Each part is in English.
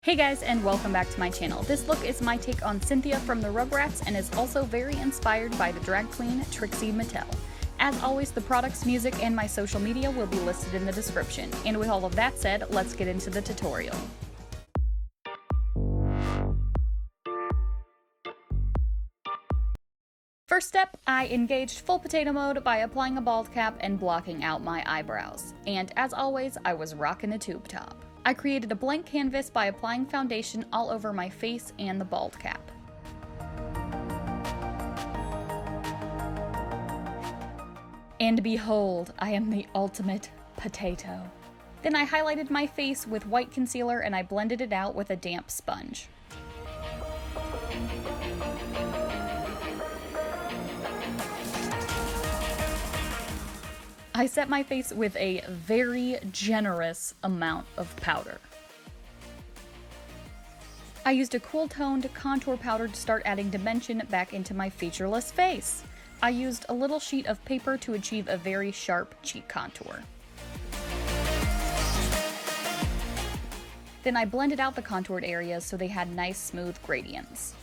Hey guys, and welcome back to my channel. This look is my take on Cynthia from the Rugrats and is also very inspired by the drag queen Trixie Mattel. As always, the products, music, and my social media will be listed in the description. And with all of that said, let's get into the tutorial. First step, I engaged full potato mode by applying a bald cap and blocking out my eyebrows. And as always, I was rocking a tube top. I created a blank canvas by applying foundation all over my face and the bald cap. And behold, I am the ultimate potato. Then I highlighted my face with white concealer and I blended it out with a damp sponge. I set my face with a very generous amount of powder. I used a cool-toned contour powder to start adding dimension back into my featureless face. I used a little sheet of paper to achieve a very sharp cheek contour. Then I blended out the contoured areas so they had nice smooth gradients.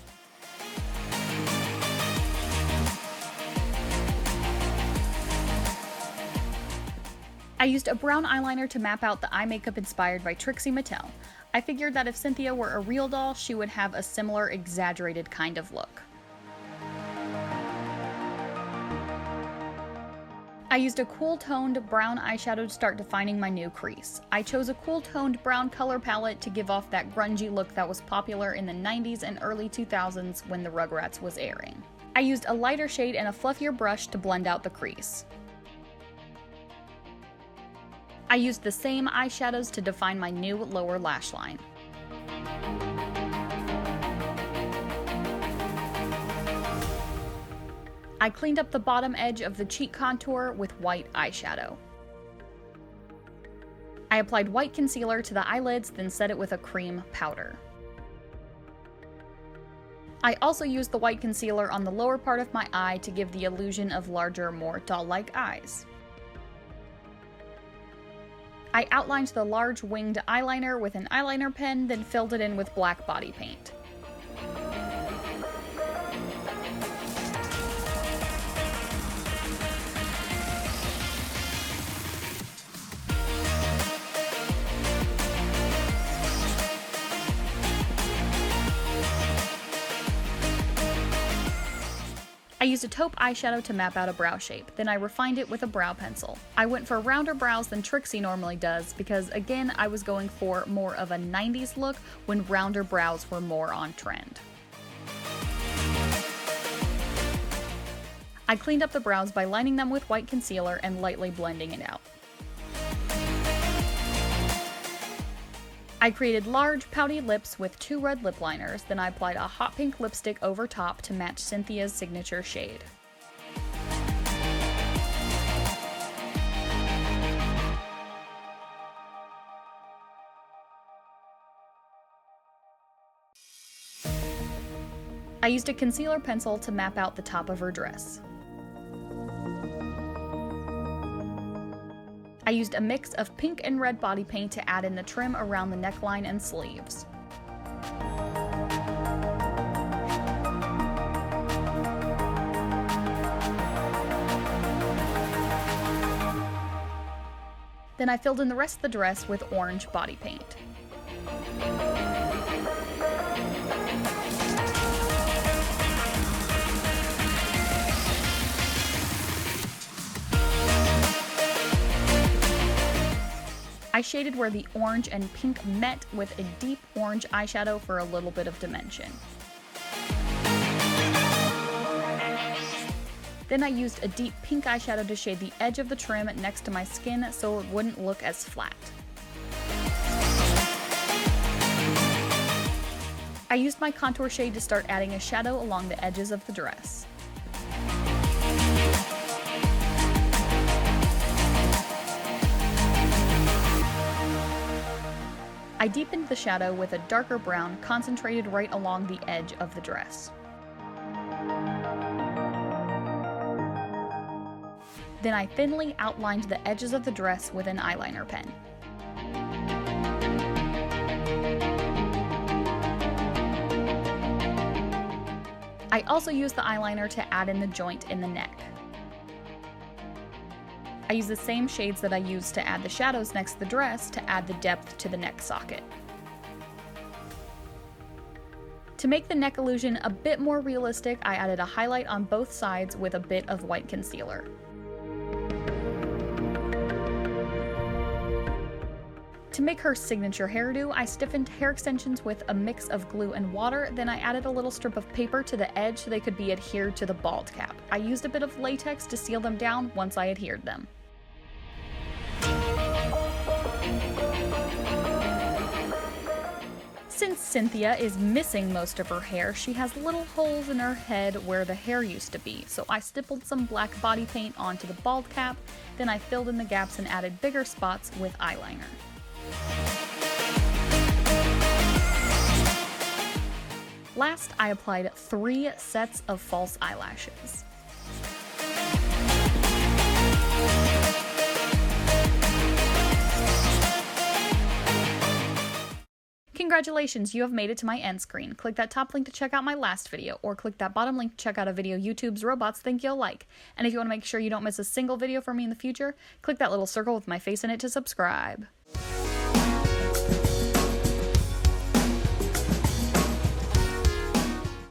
I used a brown eyeliner to map out the eye makeup inspired by Trixie Mattel. I figured that if Cynthia were a real doll, she would have a similar exaggerated kind of look. I used a cool-toned brown eyeshadow to start defining my new crease. I chose a cool-toned brown color palette to give off that grungy look that was popular in the 90s and early 2000s when the Rugrats was airing. I used a lighter shade and a fluffier brush to blend out the crease. I used the same eyeshadows to define my new lower lash line. I cleaned up the bottom edge of the cheek contour with white eyeshadow. I applied white concealer to the eyelids, then set it with a cream powder. I also used the white concealer on the lower part of my eye to give the illusion of larger, more doll-like eyes. I outlined the large winged eyeliner with an eyeliner pen, then filled it in with black body paint. I used a taupe eyeshadow to map out a brow shape, then I refined it with a brow pencil. I went for rounder brows than Trixie normally does because, again, I was going for more of a 90s look when rounder brows were more on trend. I cleaned up the brows by lining them with white concealer and lightly blending it out. I created large, pouty lips with 2 red lip liners, then I applied a hot pink lipstick over top to match Cynthia's signature shade. I used a concealer pencil to map out the top of her dress. I used a mix of pink and red body paint to add in the trim around the neckline and sleeves. Then I filled in the rest of the dress with orange body paint. I shaded where the orange and pink met with a deep orange eyeshadow for a little bit of dimension. Then I used a deep pink eyeshadow to shade the edge of the trim next to my skin so it wouldn't look as flat. I used my contour shade to start adding a shadow along the edges of the dress. I deepened the shadow with a darker brown concentrated right along the edge of the dress. Then I thinly outlined the edges of the dress with an eyeliner pen. I also used the eyeliner to add in the joint in the neck. I used the same shades that I used to add the shadows next to the dress to add the depth to the neck socket. To make the neck illusion a bit more realistic, I added a highlight on both sides with a bit of white concealer. To make her signature hairdo, I stiffened hair extensions with a mix of glue and water, then I added a little strip of paper to the edge so they could be adhered to the bald cap. I used a bit of latex to seal them down once I adhered them. Since Cynthia is missing most of her hair, she has little holes in her head where the hair used to be, so I stippled some black body paint onto the bald cap, then I filled in the gaps and added bigger spots with eyeliner. Last, I applied 3 sets of false eyelashes. Congratulations, you have made it to my end screen. Click that top link to check out my last video, or click that bottom link to check out a video YouTube's robots think you'll like. And if you want to make sure you don't miss a single video from me in the future, click that little circle with my face in it to subscribe.